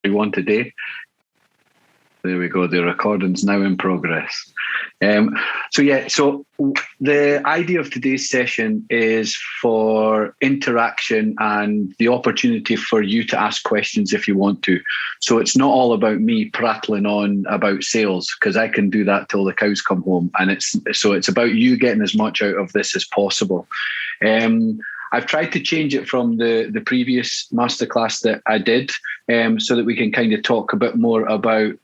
want today. There we go. The recording's now in progress. So the idea of today's session is for interaction and the opportunity for you to ask questions if you want to. So it's not all about me prattling on about sales, because I can do that till the cows come home. And it's about you getting as much out of this as possible. I've tried to change it from the previous masterclass that I did, so that we can kind of talk a bit more about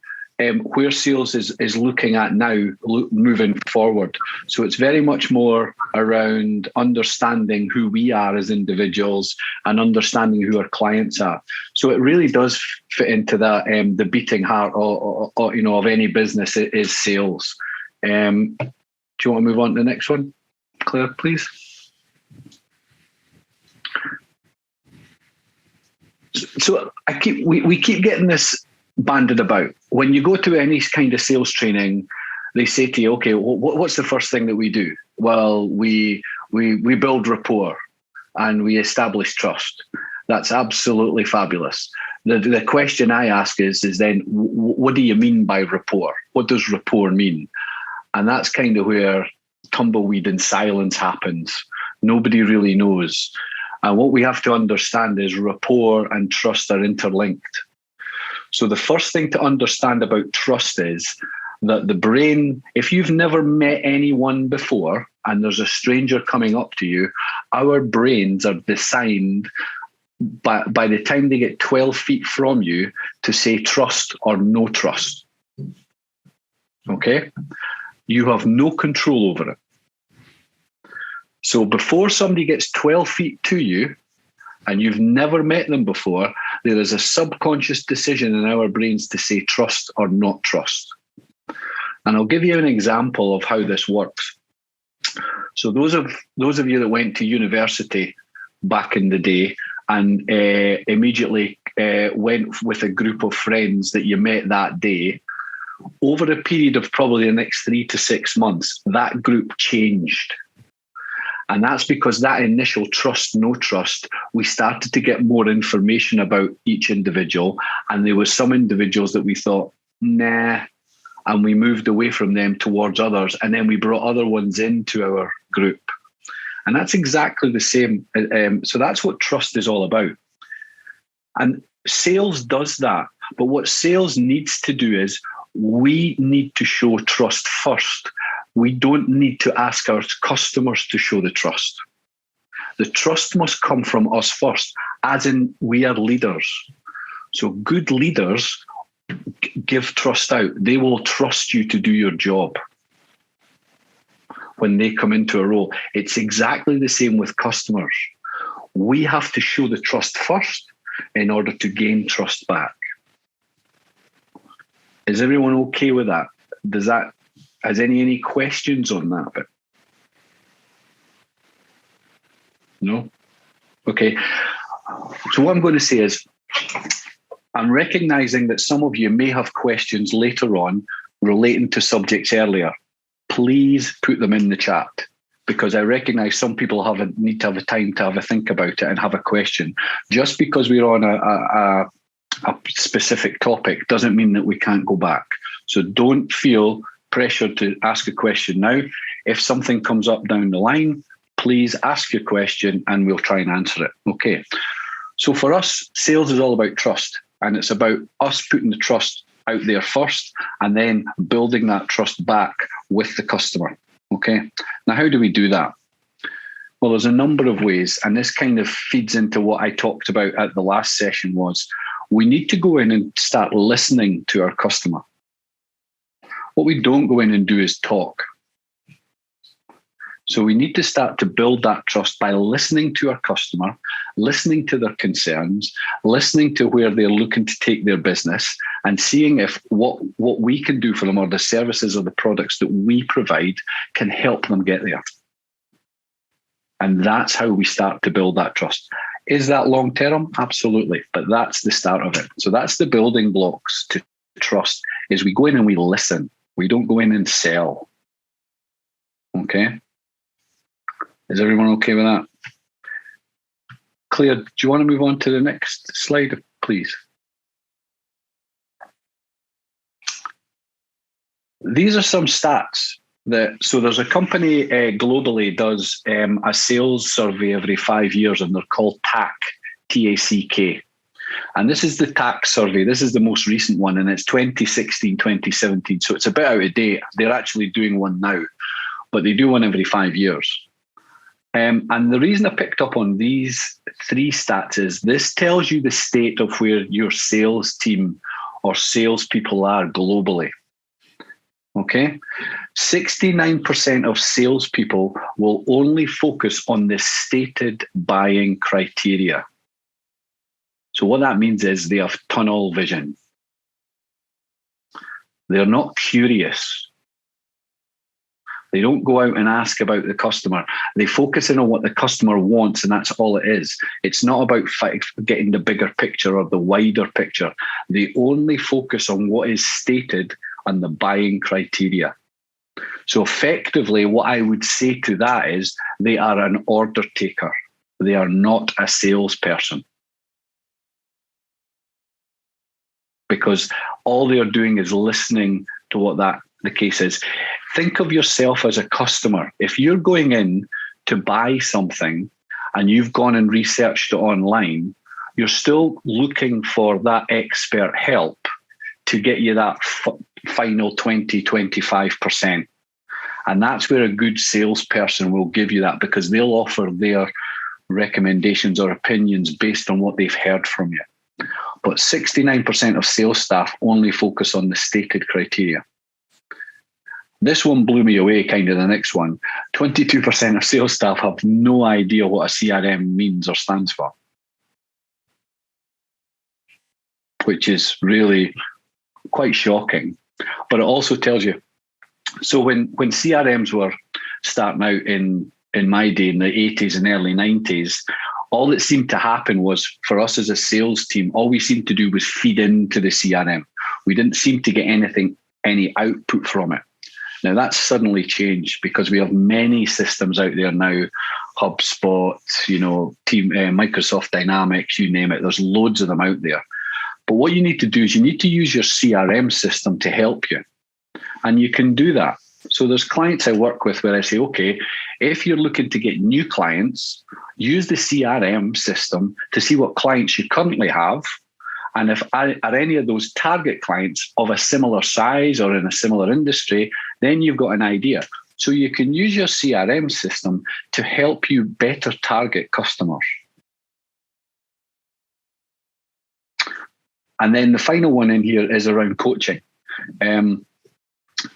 where sales is looking at now, moving forward. So it's very much more around understanding who we are as individuals and understanding who our clients are. So it really does fit into that. The beating heart, of any business is sales. Do you want to move on to the next one, Claire, please? So we keep getting this banded about. When you go to any kind of sales training, they say to you, okay, what's the first thing that we do? Well, we build rapport and we establish trust. That's absolutely fabulous. The question I ask is then, what do you mean by rapport? What does rapport mean? And that's kind of where tumbleweed and silence happens. Nobody really knows. And what we have to understand is rapport and trust are interlinked. So the first thing to understand about trust is that the brain, if you've never met anyone before and there's a stranger coming up to you, our brains are designed by the time they get 12 feet from you to say trust or no trust. Okay? You have no control over it. So before somebody gets 12 feet to you, and you've never met them before, there is a subconscious decision in our brains to say trust or not trust. And I'll give you an example of how this works. So those of you that went to university back in the day and immediately went with a group of friends that you met that day, over a period of probably the next 3 to 6 months, that group changed. And that's because that initial trust, no trust, we started to get more information about each individual. And there were some individuals that we thought, nah, and we moved away from them towards others. And then we brought other ones into our group. And that's exactly the same. So that's what trust is all about. And sales does that. But what sales needs to do is we need to show trust first. We don't need to ask our customers to show the trust. The trust must come from us first, as in we are leaders. So good leaders give trust out. They will trust you to do your job when they come into a role. It's exactly the same with customers. We have to show the trust first in order to gain trust back. Is everyone okay with that? Has any questions on that bit? No? Okay. So what I'm going to say is, I'm recognizing that some of you may have questions later on relating to subjects earlier. Please put them in the chat, because I recognize some people need to have a time to have a think about it and have a question. Just because we're on a specific topic doesn't mean that we can't go back. So don't feel pressure to ask a question now. If something comes up down the line, please ask your question and we'll try and answer it. Okay. So for us, sales is all about trust, and it's about us putting the trust out there first and then building that trust back with the customer. Okay. Now, how do we do that? Well, there's a number of ways, and this kind of feeds into what I talked about at the last session. Was we need to go in and start listening to our customer. What we don't go in and do is talk. So we need to start to build that trust by listening to our customer, listening to their concerns, listening to where they're looking to take their business, and seeing if what we can do for them, or the services or the products that we provide, can help them get there. And that's how we start to build that trust. Is that long term? Absolutely. But that's the start of it. So that's the building blocks to trust, is we go in and we listen. We don't go in and sell. Okay? Is everyone okay with that? Claire, do you want to move on to the next slide, please? these are some stats so there's a company globally does a sales survey every 5 years, and they're called TAC, TACK. And this is the TAC survey. This is the most recent one, and it's 2016, 2017. So it's a bit out of date. They're actually doing one now, but they do one every 5 years. And the reason I picked up on these 3 stats is this tells you the state of where your sales team or salespeople are globally. Okay, 69% of salespeople will only focus on the stated buying criteria. So what that means is they have tunnel vision. They're not curious. They don't go out and ask about the customer. They focus in on what the customer wants, and that's all it is. It's not about getting the bigger picture or the wider picture. They only focus on what is stated on the buying criteria. So effectively, what I would say to that is they are an order taker. They are not a salesperson. Because all they're doing is listening to what the case is. Think of yourself as a customer. If you're going in to buy something and you've gone and researched it online, you're still looking for that expert help to get you that final 20, 25%. And that's where a good salesperson will give you that, because they'll offer their recommendations or opinions based on what they've heard from you. But 69% of sales staff only focus on the stated criteria. This one blew me away, kind of the next one. 22% of sales staff have no idea what a CRM means or stands for, which is really quite shocking. But it also tells you, so when CRMs were starting out in my day, in the 80s and early 90s, all that seemed to happen was, for us as a sales team, all we seemed to do was feed into the CRM. We didn't seem to get any output from it. Now that's suddenly changed because we have many systems out there now, HubSpot, Microsoft Dynamics, you name it. There's loads of them out there. But what you need to do is you need to use your CRM system to help you. And you can do that. So there's clients I work with where I say, okay, if you're looking to get new clients, use the CRM system to see what clients you currently have. And if are any of those target clients of a similar size or in a similar industry, then you've got an idea. So you can use your CRM system to help you better target customers. And then the final one in here is around coaching.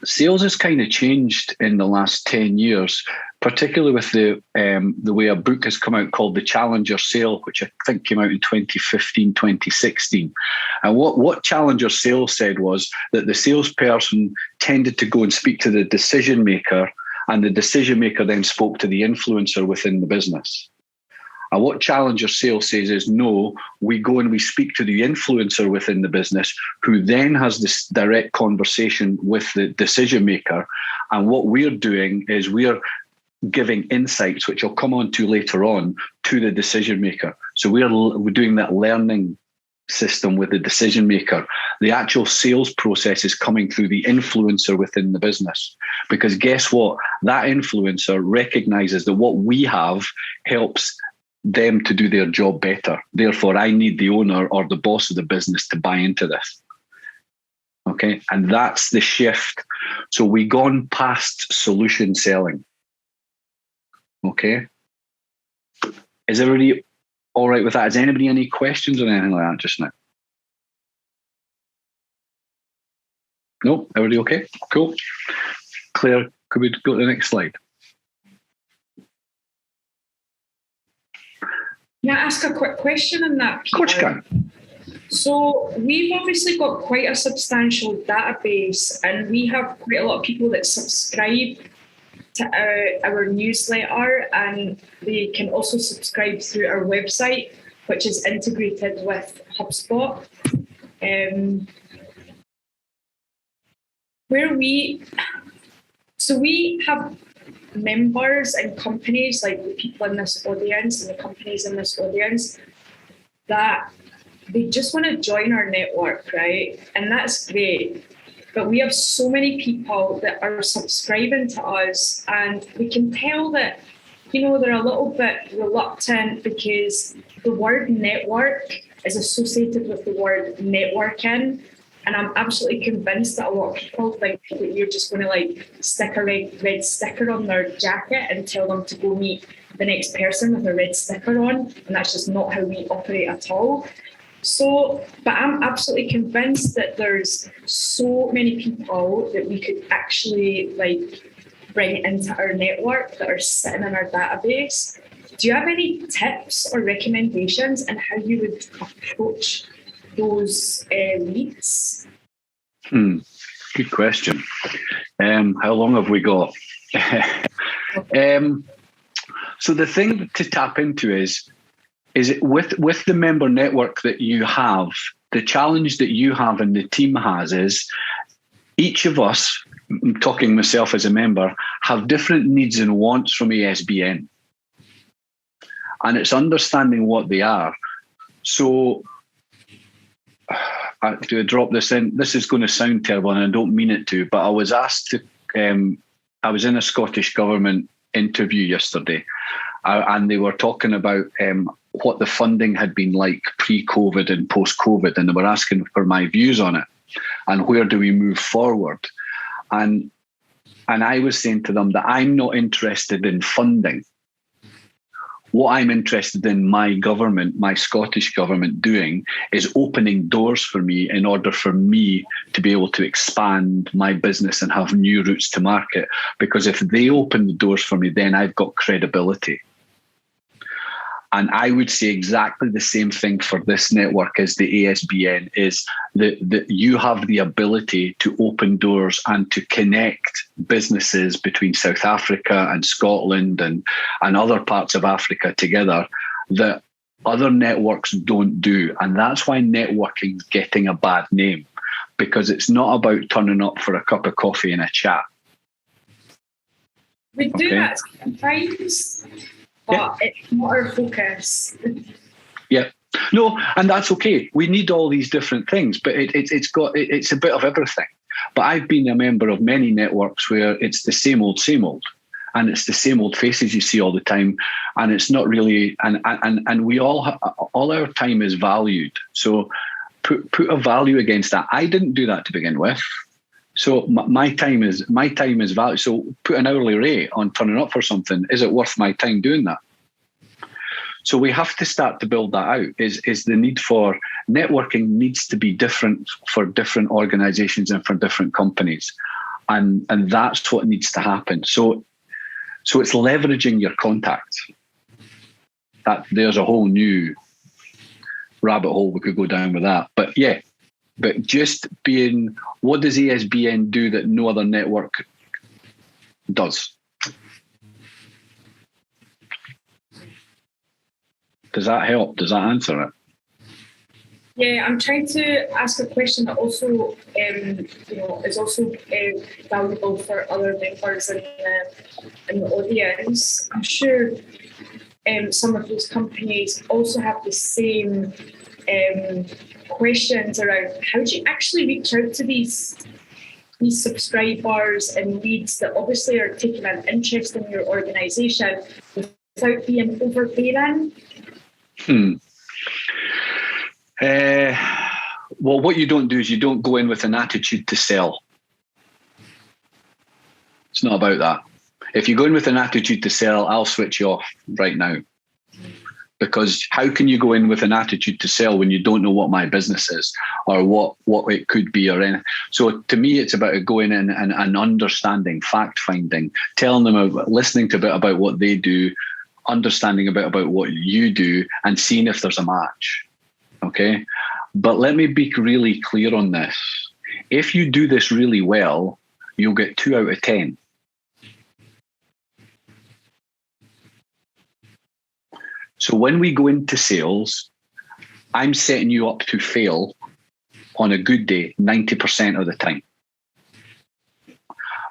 Sales has kind of changed in the last 10 years, particularly with the way a book has come out called The Challenger Sale, which I think came out in 2015, 2016. And what Challenger Sale said was that the salesperson tended to go and speak to the decision maker, and the decision maker then spoke to the influencer within the business. And what Challenger Sale says is, no, we go and we speak to the influencer within the business, who then has this direct conversation with the decision maker. And what we're doing is we're giving insights, which I'll come on to later on, to the decision maker. So we're doing that learning system with the decision maker. The actual sales process is coming through the influencer within the business. Because guess what? That influencer recognizes that what we have helps them to do their job better. Therefore, I need the owner or the boss of the business to buy into this. Okay. And that's the shift. So we've gone past solution selling. Okay. Is everybody all right with that? Has anybody any questions or anything like that just now? No? Everybody okay? Cool. Claire, could we go to the next slide? Can I ask a quick question on that, Peter? Of course you can. So we've obviously got quite a substantial database, and we have quite a lot of people that subscribe to our newsletter, and they can also subscribe through our website, which is integrated with HubSpot. We have members and companies, like the people in this audience and the companies in this audience, that they just want to join our network, right? And that's great. But we have so many people that are subscribing to us, and we can tell that, they're a little bit reluctant because the word network is associated with the word networking. And I'm absolutely convinced that a lot of people think that you're just going to stick a red sticker on their jacket and tell them to go meet the next person with a red sticker on. And that's just not how we operate at all. So, but I'm absolutely convinced that there's so many people that we could actually bring into our network that are sitting in our database. Do you have any tips or recommendations on how you would approach those leads? Good question. How long have we got? So the thing to tap into is it with the member network that you have, the challenge that you have and the team has is each of us, I'm talking myself as a member, have different needs and wants from ASBN. And it's understanding what they are. So to drop this in, this is going to sound terrible and I don't mean it to, but I was asked to, I was in a Scottish Government interview yesterday and they were talking about what the funding had been like pre-COVID and post-COVID, and they were asking for my views on it and where do we move forward. And I was saying to them that I'm not interested in funding. What I'm interested in my government, my Scottish Government doing is opening doors for me in order for me to be able to expand my business and have new routes to market. Because if they open the doors for me, then I've got credibility. And I would say exactly the same thing for this network as the ASBN is that you have the ability to open doors and to connect businesses between South Africa and Scotland and other parts of Africa together that other networks don't do. And that's why networking's getting a bad name, because it's not about turning up for a cup of coffee and a chat. We do that sometimes. But it's not our focus. Yeah. No, and that's okay. We need all these different things, but it's a bit of everything. But I've been a member of many networks where it's the same old, and it's the same old faces you see all the time, and it's not really. And we all our time is valued. So put a value against that. I didn't do that to begin with. So my time is valued. So put an hourly rate on turning up for something. Is it worth my time doing that? So we have to start to build that out. Is the need for networking needs to be different for different organizations and for different companies, and that's what needs to happen. So it's leveraging your contacts. That there's a whole new rabbit hole we could go down with that. But yeah. But just being, what does ASBN do that no other network does? Does that help? Does that answer it? Yeah, I'm trying to ask a question that also, is also valuable for other members in the audience. I'm sure some of those companies also have the same questions around how do you actually reach out to these subscribers and leads that obviously are taking an interest in your organization without being overbearing? Well, what you don't do is you don't go in with an attitude to sell. It's not about that. If you go in with an attitude to sell, I'll switch you off right now. Because how can you go in with an attitude to sell when you don't know what my business is or what it could be or anything? So to me, it's about going in and understanding, fact finding, telling them listening to a bit about what they do, understanding a bit about what you do, and seeing if there's a match. Okay. But let me be really clear on this. If you do this really well, you'll get 2 out of 10. So when we go into sales, I'm setting you up to fail on a good day 90% of the time.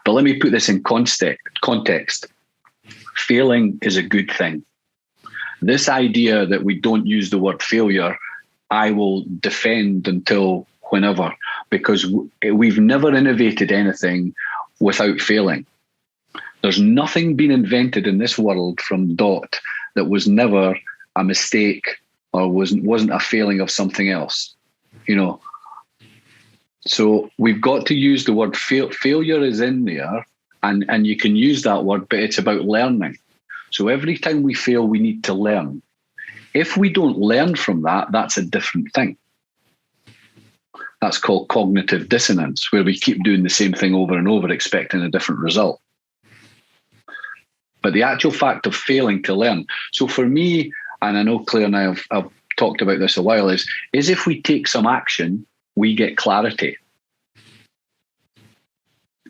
But let me put this in context. Failing is a good thing. This idea that we don't use the word failure, I will defend until whenever. because we've never innovated anything without failing. There's nothing been invented in this world from dot that was never a mistake or wasn't a failing of something else, So we've got to use the word failure is in there, and you can use that word, but it's about learning. So every time we fail, we need to learn. If we don't learn from that, that's a different thing. That's called cognitive dissonance, where we keep doing the same thing over and over, expecting a different result. But the actual fact of failing to learn. So for me, and I know Claire and I have talked about this a while, is if we take some action, we get clarity.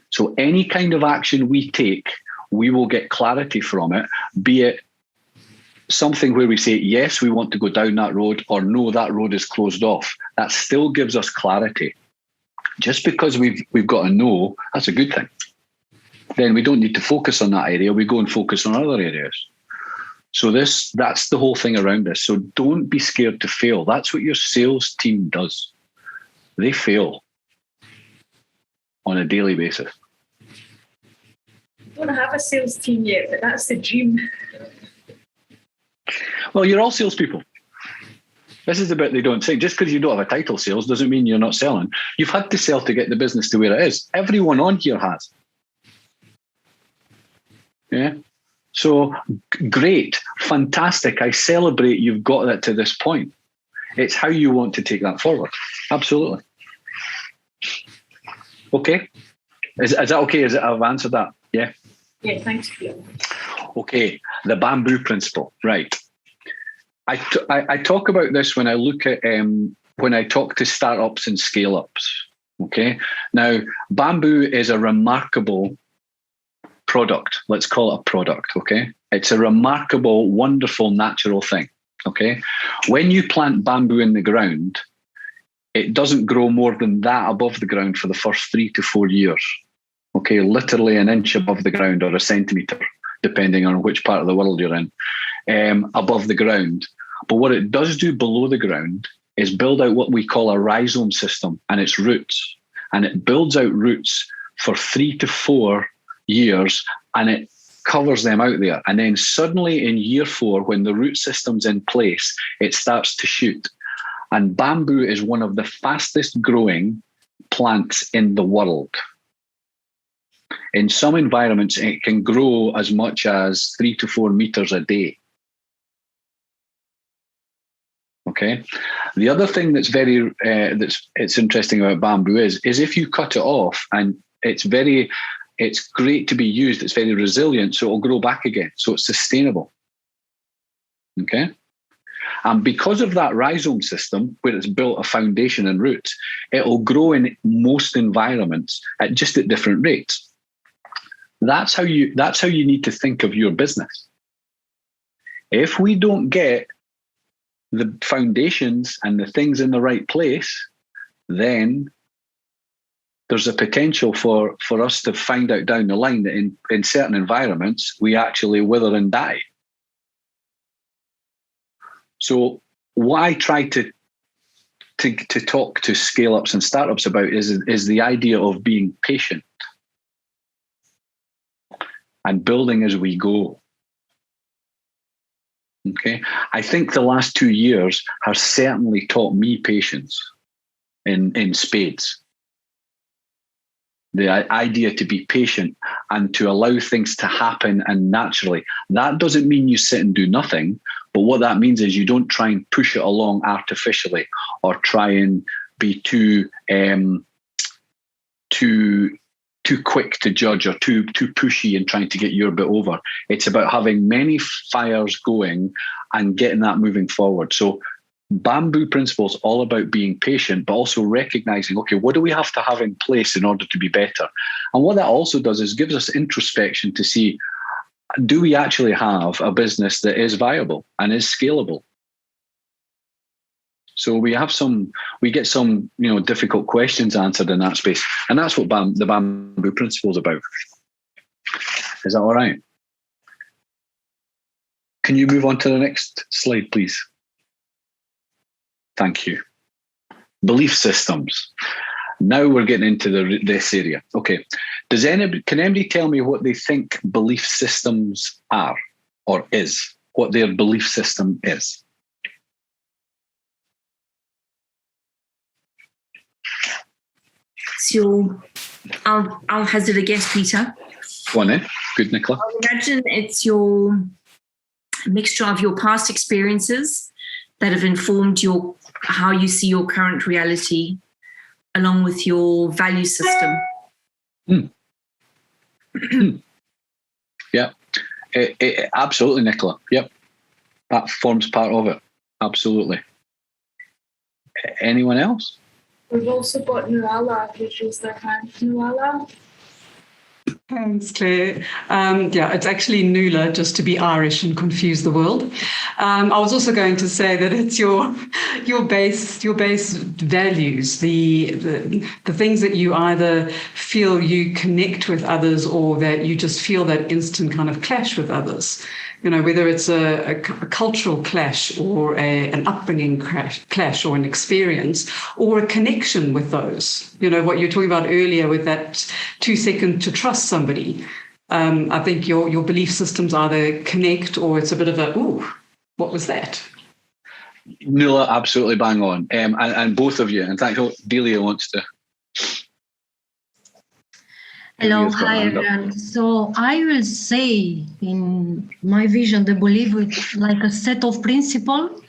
So any kind of action we take, we will get clarity from it, be it something where we say, yes, we want to go down that road, or no, that road is closed off. That still gives us clarity. Just because we've got a no, that's a good thing. Then we don't need to focus on that area. We go and focus on other areas. So that's the whole thing around this. So don't be scared to fail. That's what your sales team does. They fail on a daily basis. I don't have a sales team yet, but that's the dream. Well, you're all salespeople. This is the bit they don't say. Just because you don't have a title sales doesn't mean you're not selling. You've had to sell to get the business to where it is. Everyone on here has. Yeah. So great, fantastic. I celebrate you've got that to this point. It's how you want to take that forward. Absolutely. Okay. Is that okay? I've answered that? Yeah. Yeah, thanks. Okay. The bamboo principle. Right. I talk about this when I look at when I talk to startups and scale-ups. Okay. Now, bamboo is a remarkable product. Let's call it a product. Okay. It's a remarkable, wonderful, natural thing. Okay. When you plant bamboo in the ground, it doesn't grow more than that above the ground for the first 3 to 4 years. Okay. Literally an inch above the ground, or a centimetre, depending on which part of the world you're in, above the ground. But what it does do below the ground is build out what we call a rhizome system and its roots. And it builds out roots for 3 to 4 years, and it covers them out there. And then suddenly in year 4, when the root system's in place, it starts to shoot. And bamboo is one of the fastest growing plants in the world. In some environments, it can grow as much as 3 to 4 meters a day. Okay. The other thing that's it's interesting about bamboo is if you cut it off, and it's great to be used. It's very resilient, so it'll grow back again. So it's sustainable. Okay. And because of that rhizome system, where it's built a foundation and roots, it'll grow in most environments at different rates. That's how you need to think of your business. If we don't get the foundations and the things in the right place, then there's a potential for us to find out down the line that in certain environments, we actually wither and die. So what I try to talk to scale-ups and startups about is the idea of being patient and building as we go. Okay. I think the last 2 years have certainly taught me patience in spades. The idea to be patient and to allow things to happen and naturally. That doesn't mean you sit and do nothing, but what that means is you don't try and push it along artificially or try and be too quick to judge or too pushy and trying to get your bit over. It's about having many fires going and getting that moving forward. So bamboo principle is all about being patient, but also recognizing, okay, what do we have to have in place in order to be better? And what that also does is gives us introspection to see, do we actually have a business that is viable and is scalable? So we get some difficult questions answered in that space. And that's what the bamboo principle is about. Is that all right? Can you move on to the next slide, please? Thank you. Belief systems. Now we're getting into this area. Okay. Can anybody tell me what they think belief systems are or is? What their belief system is? So I'll hazard a guess, Peter. Go on then. Good, Nicola. I imagine it's your mixture of your past experiences that have informed how you see your current reality, along with your value system. Yeah, absolutely, Nicola. Yep, that forms part of it. Absolutely. Anyone else? We've also got Nuala, who's raised their hand. Nuala? Thanks, Claire. It's actually Nuala, just to be Irish and confuse the world. I was also going to say that it's your base values, the things that you either feel you connect with others or that you just feel that instant kind of clash with others. You know, whether it's a cultural clash or an upbringing clash or an experience or a connection with those. You know, what you're talking about earlier with that 2 seconds to trust somebody. I think your belief systems either connect or it's a bit of a, ooh, what was that? Nuala, absolutely bang on. And both of you. In fact, Delia wants to. Hello, hi everyone. So I will say, in my vision, the belief is like a set of principles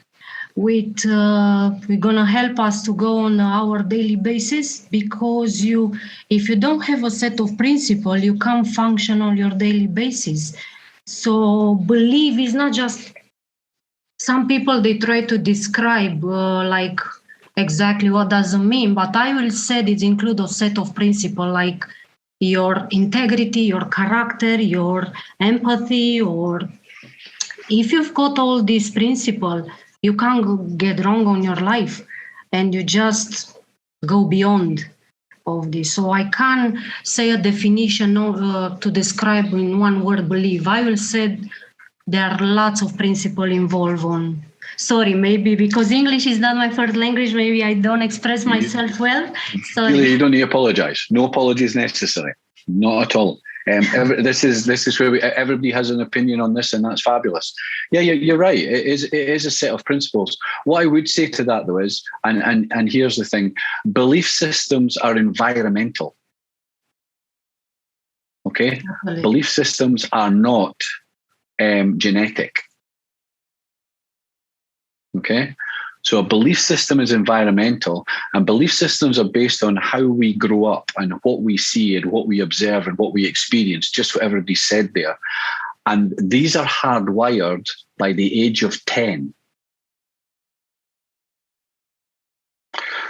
which we're gonna help us to go on our daily basis. Because if you don't have a set of principles, you can't function on your daily basis. So belief is not just. Some people they try to describe like exactly what does it mean, but I will say it includes a set of principles like your integrity, your character, your empathy, or if you've got all these principles, you can't get wrong on your life and you just go beyond of this. So I can't say a definition to describe in one word belief. I will say there are lots of principles involved on. Sorry, maybe because English is not my first language, maybe I don't express myself well. Sorry. Really, you don't need to apologise. No apologies necessary. Not at all. This is where everybody has an opinion on this, and that's fabulous. Yeah, you're right. It is a set of principles. What I would say to that though is, and here's the thing: belief systems are environmental. Okay, Definitely. Belief systems are not genetic. Okay, so a belief system is environmental, and belief systems are based on how we grow up and what we see and what we observe and what we experience, just what everybody said there. And these are hardwired by the age of 10.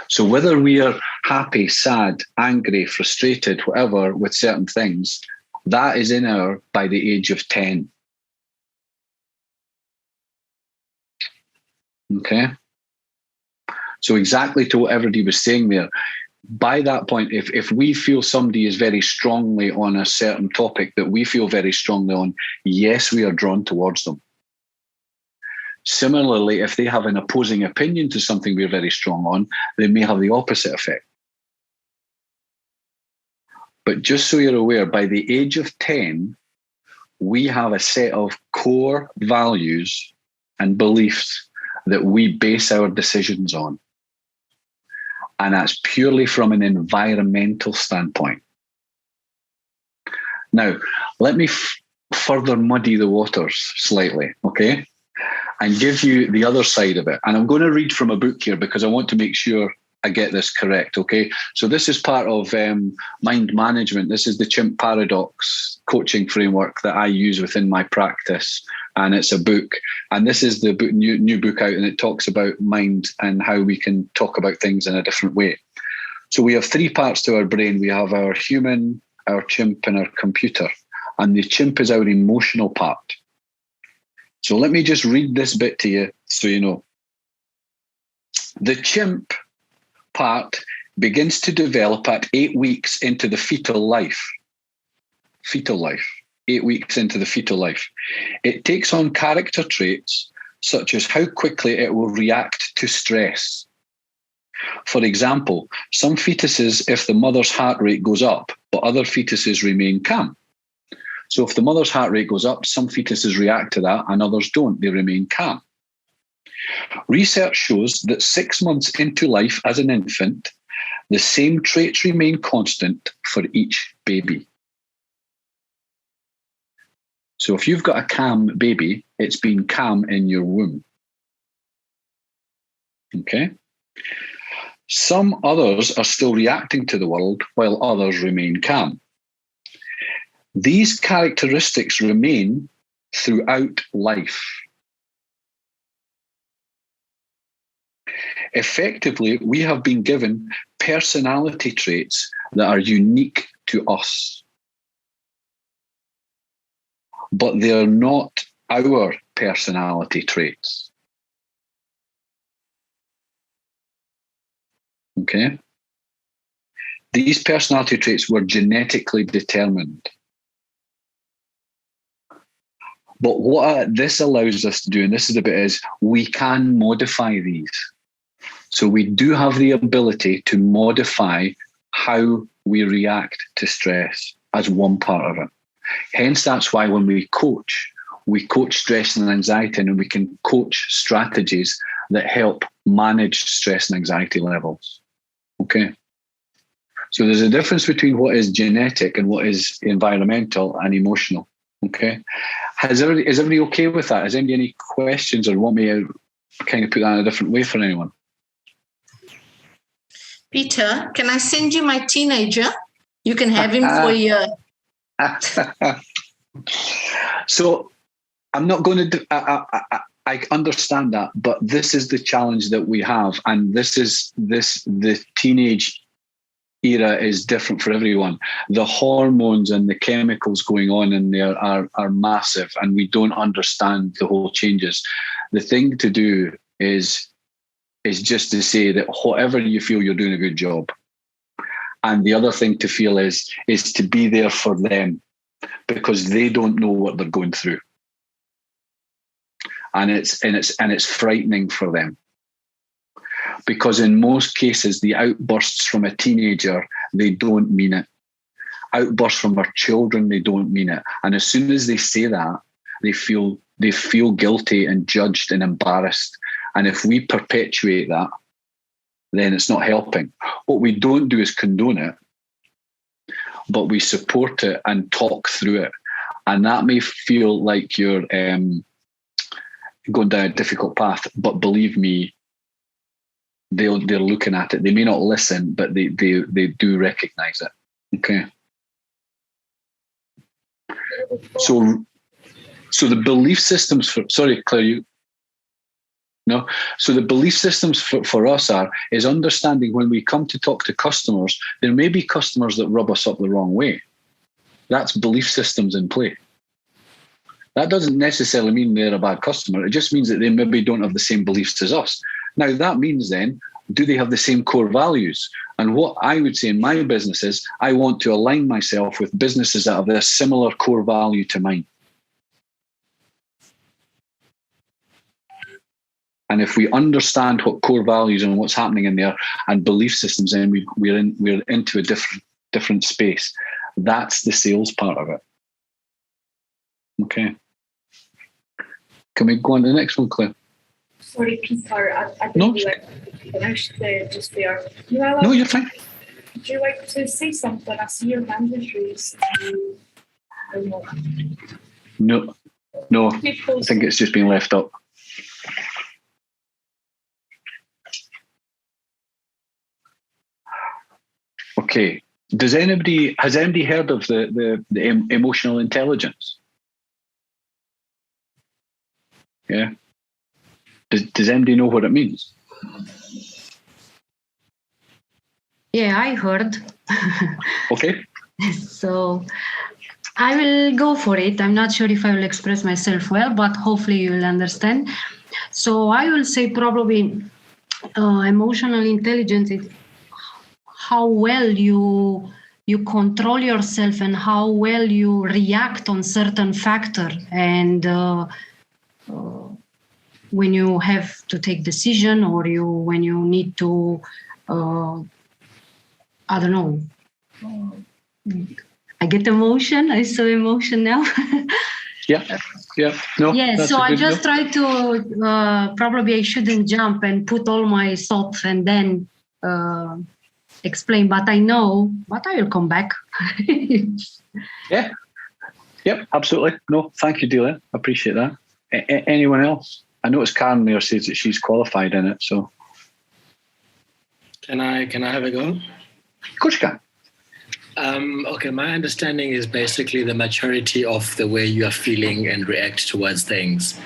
So whether we are happy, sad, angry, frustrated, whatever, with certain things, that is in our by the age of 10. Okay. So exactly to what everybody was saying there, by that point, if we feel somebody is very strongly on a certain topic that we feel very strongly on, yes, we are drawn towards them. Similarly, if they have an opposing opinion to something we're very strong on, they may have the opposite effect. But just so you're aware, by the age of 10, we have a set of core values and beliefs that we base our decisions on. And that's purely from an environmental standpoint. Now, let me further muddy the waters slightly, okay? And give you the other side of it. And I'm going to read from a book here because I want to make sure I get this correct, okay? So this is part of mind management. This is the Chimp Paradox coaching framework that I use within my practice. And it's a book. And this is the book, new book out, and it talks about mind and how we can talk about things in a different way. So we have 3 parts to our brain. We have our human, our chimp, and our computer. And the chimp is our emotional part. So let me just read this bit to you so you know. The chimp part begins to develop at 8 weeks into the fetal life. 8 weeks into the fetal life. It takes on character traits such as how quickly it will react to stress, For example, some fetuses, if the mother's heart rate goes up, but other fetuses remain calm. So if the mother's heart rate goes up, some fetuses react to that and others don't. They remain calm. Research shows that 6 months into life as an infant, the same traits remain constant for each baby. So if you've got a calm baby, it's been calm in your womb. Okay? Some others are still reacting to the world while others remain calm. These characteristics remain throughout life. Effectively, we have been given personality traits that are unique to us. But they are not our personality traits. Okay? These personality traits were genetically determined. But what this allows us to do, and this is the bit, is we can modify these. So we do have the ability to modify how we react to stress as one part of it. Hence, that's why when we coach stress and anxiety, and we can coach strategies that help manage stress and anxiety levels. Okay? So there's a difference between what is genetic and what is environmental and emotional. Okay? Is everybody okay with that? Has anybody any questions or want me to kind of put that in a different way for anyone? Peter, can I send you my teenager? You can have him for a year. So I'm not going to do, I understand that, but this is the challenge that we have. And the teenage era is different for everyone. The hormones and the chemicals going on in there are massive, and we don't understand the whole changes. The thing to do is just to say that whatever you feel, you're doing a good job. And the other thing to feel is to be there for them, because they don't know what they're going through. And it's frightening for them. Because in most cases, the outbursts from a teenager, they don't mean it. Outbursts from our children, they don't mean it. And as soon as they say that, they feel guilty and judged and embarrassed. And if we perpetuate that, then it's not helping. What we don't do is condone it, but we support it and talk through it. And that may feel like you're going down a difficult path, but believe me, they're looking at it. They may not listen, but they do recognize it. Okay. So the belief systems sorry, Claire, no. So the belief systems for us is understanding when we come to talk to customers, there may be customers that rub us up the wrong way. That's belief systems in play. That doesn't necessarily mean they're a bad customer. It just means that they maybe don't have the same beliefs as us. Now, that means then, do they have the same core values? And what I would say in my business is I want to align myself with businesses that have a similar core value to mine. And if we understand what core values and what's happening in there and belief systems, then we're into a different space. That's the sales part of it. Okay. Can we go on to the next one, Claire? Sorry, Peter, I didn't finish just there. No, you're fine. Would you like to say something? I see your hand is raised. No. I think it's just been left up. Okay. Has anybody heard of the emotional intelligence? Yeah. Does anybody know what it means? Yeah, I heard. Okay. So I will go for it. I'm not sure if I will express myself well, but hopefully you will understand. So I will say probably emotional intelligence is how well you control yourself and how well you react on certain factor, and when you have to take decision, or when you need to I don't know. I get emotion. I so emotion now. Yeah. No. Yeah. So I just try to probably I shouldn't jump and put all my thoughts and then explain. But I know. But I will come back. Yeah. Yep. Absolutely. No. Thank you, Delia. I appreciate that. Anyone else? I noticed Karen there says that she's qualified in it. So. Can I have a go? Of course you can. Okay, my understanding is basically the maturity of the way you are feeling and react towards things.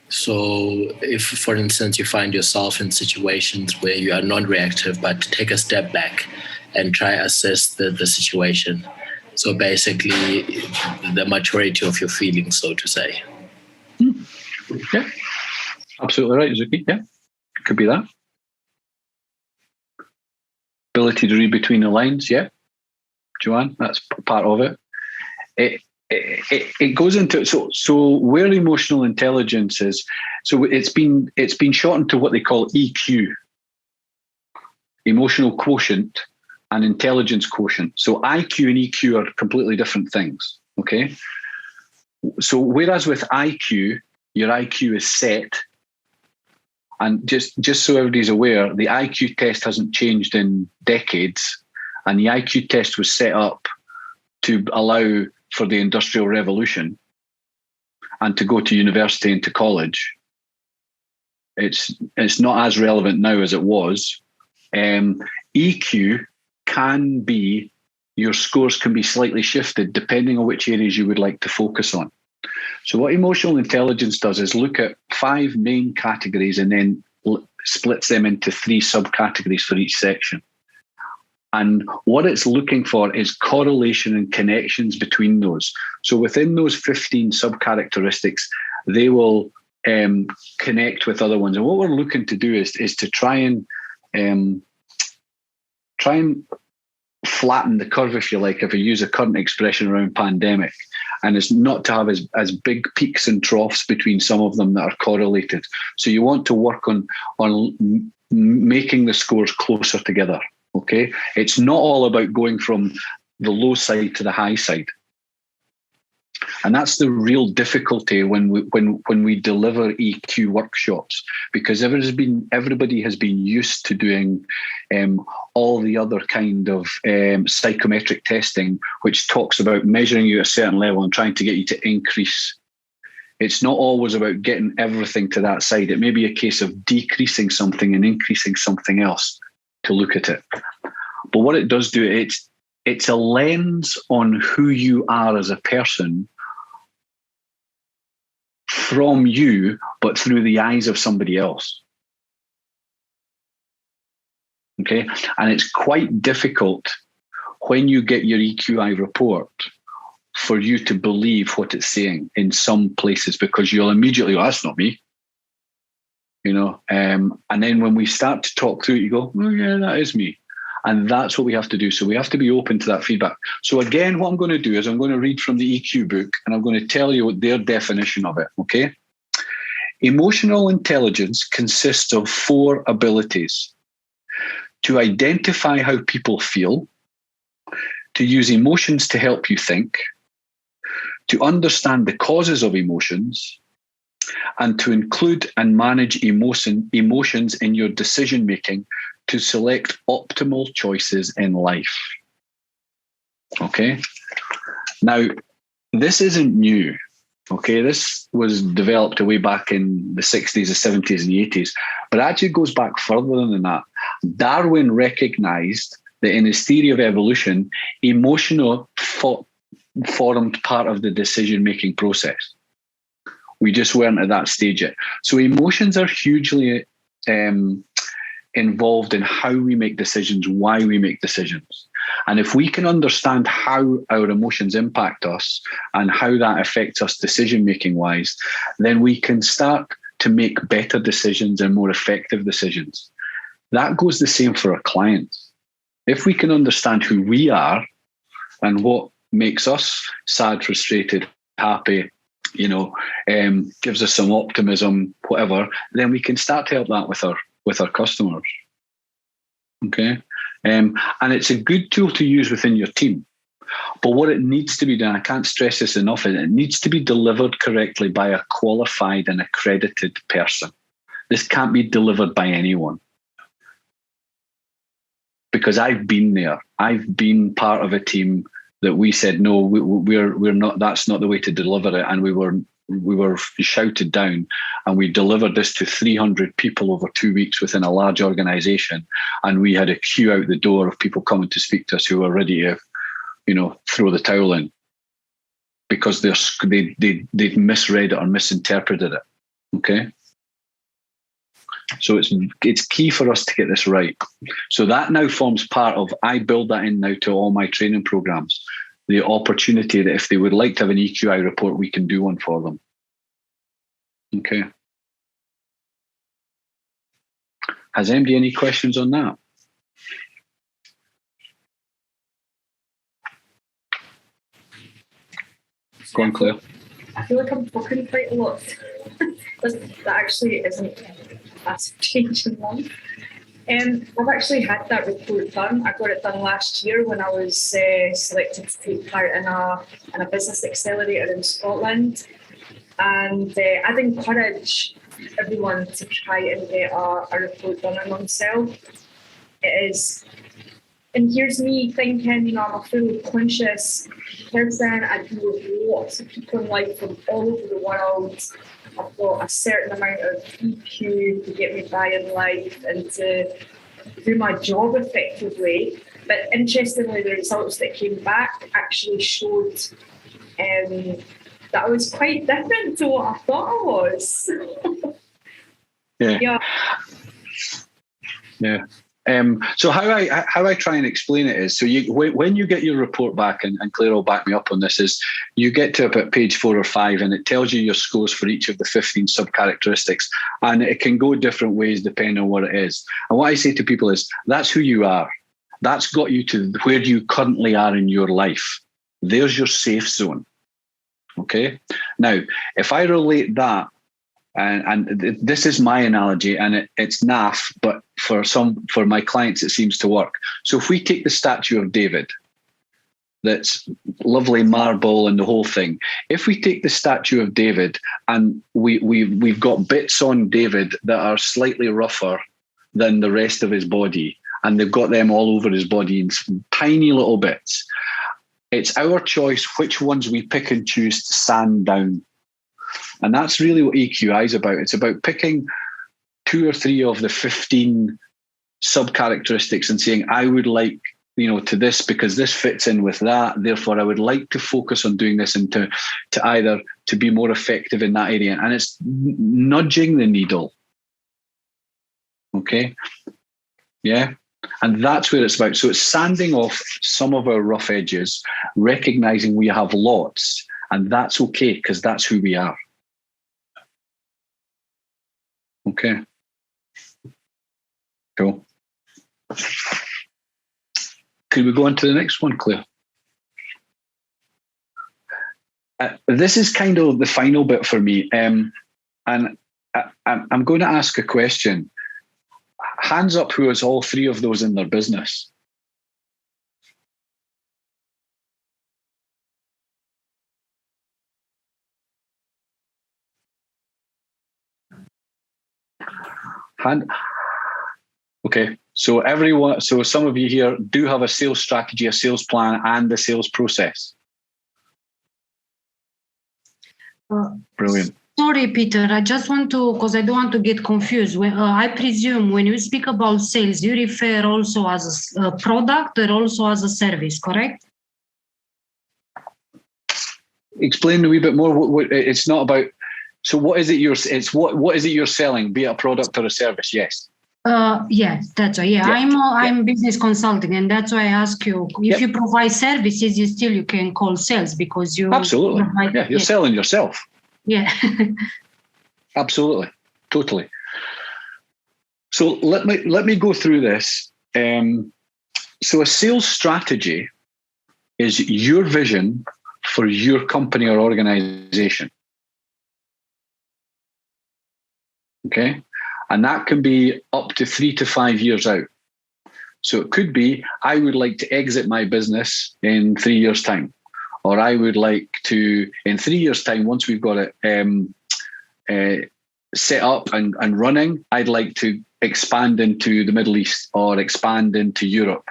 So if, for instance, you find yourself in situations where you are non-reactive, but take a step back and try assess the situation. So basically the maturity of your feelings, so to say. Yeah, absolutely right, Zuki. Yeah, could be that. Ability to read between the lines, yeah. Joanne, that's part of it. It goes into so where emotional intelligence is. So it's been shortened to what they call EQ, emotional quotient, and intelligence quotient. So IQ and EQ are completely different things. Okay. So whereas with IQ, your IQ is set, and just so everybody's aware, the IQ test hasn't changed in decades. And the IQ test was set up to allow for the Industrial Revolution and to go to university and to college. It's not as relevant now as it was. EQ can be, your scores can be slightly shifted depending on which areas you would like to focus on. So what emotional intelligence does is look at 5 main categories and then splits them into 3 subcategories for each section. And what it's looking for is correlation and connections between those. So within those 15 subcharacteristics, they will connect with other ones. And what we're looking to do is to try and flatten the curve, if you like, if we use a current expression around pandemic. And it's not to have as big peaks and troughs between some of them that are correlated. So you want to work on making the scores closer together. Okay, it's not all about going from the low side to the high side, and that's the real difficulty when we deliver EQ workshops, because everybody has been used to doing all the other kind of psychometric testing, which talks about measuring you at a certain level and trying to get you to increase. It's not always about getting everything to that side. It may be a case of decreasing something and increasing something else to look at it. But what it does do, it's a lens on who you are as a person from you, but through the eyes of somebody else. Okay? And it's quite difficult when you get your EQI report for you to believe what it's saying in some places, because you'll immediately go, that's not me. You know, and then when we start to talk through it, you go, oh yeah, that is me. And that's what we have to do. So we have to be open to that feedback. So again, what I'm going to do is I'm going to read from the EQ book and I'm going to tell you their definition of it, okay? Emotional intelligence consists of 4 abilities: to identify how people feel, to use emotions to help you think, to understand the causes of emotions, and to include and manage emotions in your decision-making to select optimal choices in life. Okay? Now, this isn't new. Okay? This was developed way back in the 60s, the 70s, and the 80s, but actually goes back further than that. Darwin recognized that in his theory of evolution, emotional formed part of the decision-making process. We just weren't at that stage yet. So emotions are hugely involved in how we make decisions, why we make decisions. And if we can understand how our emotions impact us and how that affects us decision-making wise, then we can start to make better decisions and more effective decisions. That goes the same for our clients. If we can understand who we are and what makes us sad, frustrated, happy, gives us some optimism, whatever, then we can start to help that with our customers. Okay. And it's a good tool to use within your team. But what it needs to be done, I can't stress this enough, is it needs to be delivered correctly by a qualified and accredited person. This can't be delivered by anyone. Because I've been there. I've been part of a team that we said, no, we're not, that's not the way to deliver it. And we were shouted down, and we delivered this to 300 people over 2 weeks within a large organization. And we had a queue out the door of people coming to speak to us who were ready to, throw the towel in because they'd misread it or misinterpreted it. Okay. So it's key for us to get this right. So that now forms part of, I build that in now to all my training programs, the opportunity that if they would like to have an EQI report, we can do one for them. Okay. Has anybody any questions on that? Go on, Claire. I feel like I'm talking quite a lot. That actually isn't a massive change in life. I've actually had that report done. I got it done last year when I was selected to take part in a business accelerator in Scotland. And I'd encourage everyone to try and get a report done on themselves. It is. And here's me thinking, I'm a fully conscious person. I deal with lots of people in life from all over the world. I've got a certain amount of EQ to get me by in life and to do my job effectively. But interestingly, the results that came back actually showed that I was quite different to what I thought I was. Yeah. So how I try and explain it is, so when you get your report back, and Claire will back me up on this, is you get to about page 4 or 5 and it tells you your scores for each of the 15 sub-characteristics, and it can go different ways depending on what it is. And what I say to people is, that's who you are. That's got you to where you currently are in your life. There's your safe zone. Okay? Now, if I relate that, and this is my analogy, and it's naff, but for my clients it seems to work. So if we take the statue of David, that's lovely marble and the whole thing. If we take the statue of David and we've got bits on David that are slightly rougher than the rest of his body, and they've got them all over his body in tiny little bits, it's our choice which ones we pick and choose to sand down. And that's really what EQI is about. It's about picking 2 or 3 of the 15 sub-characteristics and saying, I would like, to this because this fits in with that. Therefore, I would like to focus on doing this and to either to be more effective in that area. And it's nudging the needle. Okay? Yeah? And that's where it's about. So it's sanding off some of our rough edges, recognizing we have lots, and that's okay because that's who we are. Okay. Cool. Could we go on to the next one, Claire? This is kind of the final bit for me. And I'm going to ask a question. Hands up who has all 3 of those in their business. Okay, so everyone, so some of you here do have a sales strategy, a sales plan, and a sales process. Brilliant. Sorry, Peter, I just want to, because I don't want to get confused. I presume when you speak about sales, you refer also as a product or also as a service, correct? Explain a wee bit more. What it's not about. So what is it what is it you're selling, be it a product or a service? Yes. Yeah, that's right. Yeah, I'm business consulting, and that's why I ask you if you provide services, you can call sales because you absolutely you're selling yourself. Yeah. Absolutely, totally. So let me go through this. So a sales strategy is your vision for your company or organization. Okay. And that can be up to 3 to 5 years out. So it could be, I would like to exit my business in 3 years' time. Or I would like to, in 3 years' time, once we've got it set up and running, I'd like to expand into the Middle East or expand into Europe.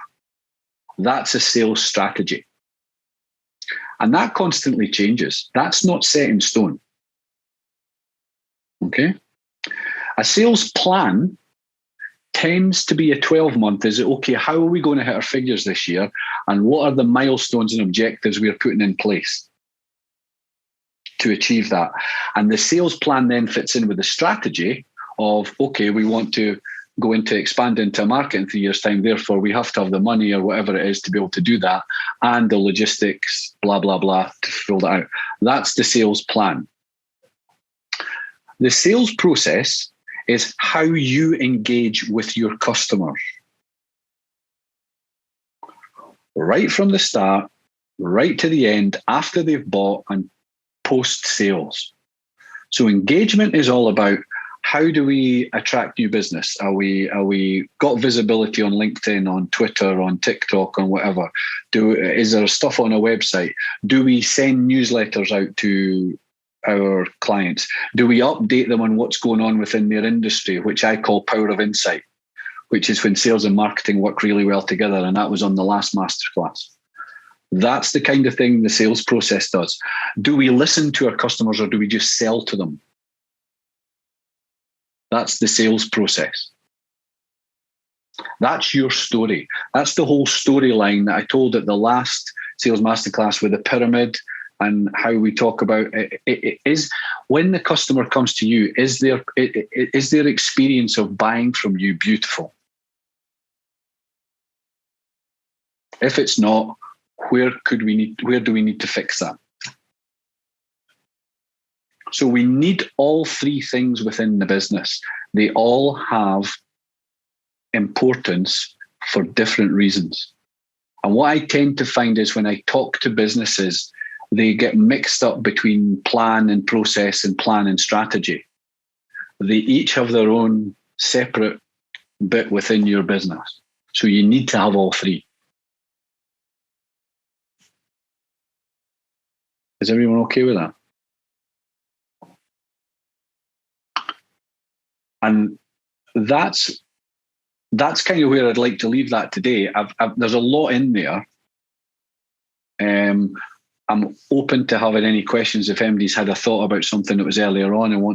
That's a sales strategy. And that constantly changes. That's not set in stone. Okay? A sales plan tends to be a 12-month. Is it okay? How are we going to hit our figures this year? And what are the milestones and objectives we're putting in place to achieve that? And the sales plan then fits in with the strategy of, okay, we want to go into expand into a market in 3 years' time. Therefore, we have to have the money or whatever it is to be able to do that, and the logistics, blah, blah, blah, to fill that out. That's the sales plan. The sales process is how you engage with your customers. Right from the start, right to the end, after they've bought and post-sales. So engagement is all about, how do we attract new business? Are we got visibility on LinkedIn, on Twitter, on TikTok, on whatever? Is there stuff on a website? Do we send newsletters out to our clients? Do we update them on what's going on within their industry, which I call power of insight, which is when sales and marketing work really well together. And that was on the last masterclass. That's the kind of thing the sales process does. Do we listen to our customers or do we just sell to them? That's the sales process. That's your story. That's the whole storyline that I told at the last sales masterclass with the pyramid and how we talk about it is when the customer comes to you, is their experience of buying from you beautiful? If it's not, where do we need to fix that? So we need all three things within the business. They all have importance for different reasons. And what I tend to find is when I talk to businesses, they get mixed up between plan and process and plan and strategy. They each have their own separate bit within your business. So you need to have all three. Is everyone okay with that? And that's kind of where I'd like to leave that today. There's a lot in there. I'm open to having any questions if anybody's had a thought about something that was earlier on and want